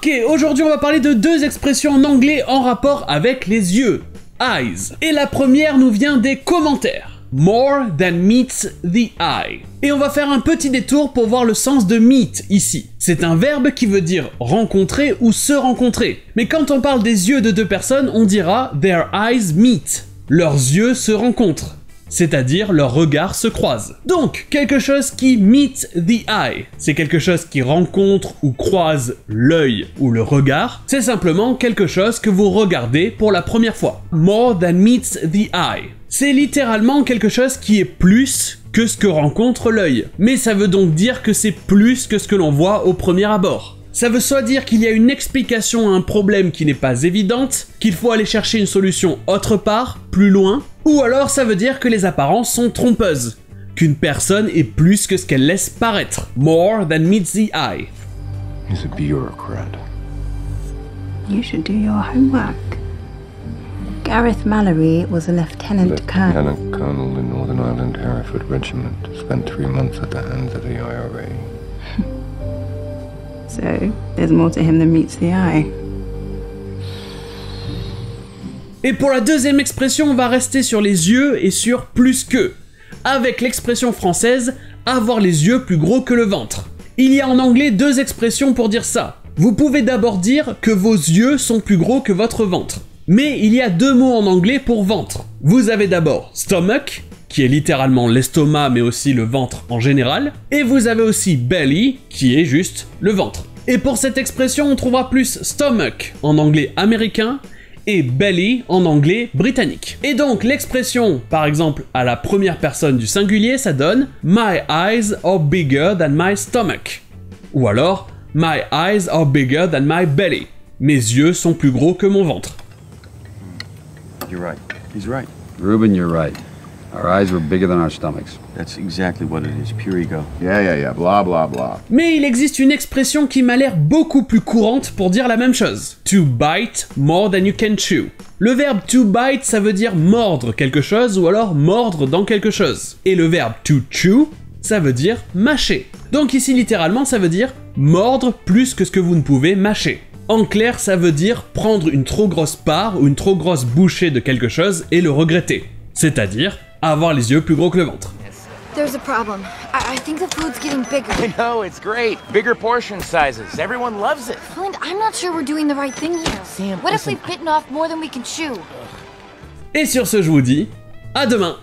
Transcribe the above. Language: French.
Ok, aujourd'hui on va parler de deux expressions en anglais en rapport avec les yeux, eyes. Et la première nous vient des commentaires. More than meets the eye. Et on va faire un petit détour pour voir le sens de meet ici. C'est un verbe qui veut dire rencontrer ou se rencontrer. Mais quand on parle des yeux de deux personnes, on dira their eyes meet. Leurs yeux se rencontrent. C'est-à-dire leurs regards se croisent. Donc, quelque chose qui meet the eye, c'est quelque chose qui rencontre ou croise l'œil ou le regard, c'est simplement quelque chose que vous regardez pour la première fois. More than meets the eye. C'est littéralement quelque chose qui est plus que ce que rencontre l'œil. Mais ça veut donc dire que c'est plus que ce que l'on voit au premier abord. Ça veut soit dire qu'il y a une explication à un problème qui n'est pas évidente, qu'il faut aller chercher une solution autre part, plus loin, ou alors ça veut dire que les apparences sont trompeuses, qu'une personne est plus que ce qu'elle laisse paraître. More than meets the eye. He's a bureaucrat. You should do your homework. Gareth Mallory was a lieutenant colonel. Lieutenant Colonel in Northern Ireland Hereford Regiment. Spent 3 months at the hands of the IRA. So, there's more to him than meets the eye. Et pour la deuxième expression, on va rester sur les yeux et sur plus que, avec l'expression française « avoir les yeux plus gros que le ventre ». Il y a en anglais deux expressions pour dire ça. Vous pouvez d'abord dire que vos yeux sont plus gros que votre ventre. Mais il y a deux mots en anglais pour ventre. Vous avez d'abord « stomach », qui est littéralement l'estomac mais aussi le ventre en général, et vous avez aussi belly, qui est juste le ventre. Et pour cette expression, on trouvera plus stomach en anglais américain et belly en anglais britannique. Et donc l'expression, par exemple à la première personne du singulier, ça donne « My eyes are bigger than my stomach » ou alors « My eyes are bigger than my belly » « Mes yeux sont plus gros que mon ventre ». You're right. He's right. Reuben, you're right. Our eyes were bigger than our stomachs. That's exactly what it is. Pure ego. Yeah, blah, blah, blah. Mais il existe une expression qui m'a l'air beaucoup plus courante pour dire la même chose. To bite more than you can chew. Le verbe to bite, ça veut dire mordre quelque chose ou alors mordre dans quelque chose. Et le verbe to chew, ça veut dire mâcher. Donc ici, littéralement, ça veut dire mordre plus que ce que vous ne pouvez mâcher. En clair, ça veut dire prendre une trop grosse part ou une trop grosse bouchée de quelque chose et le regretter. C'est-à-dire avoir les yeux plus gros que le ventre. There's a problem. I think the food's getting bigger. I know, it's great. Bigger portion sizes. Everyone loves it. Flint, I'm not sure we're doing the right thing here. Sam, what if we've bitten off more than we can chew? Et sur ce, je vous dis à demain.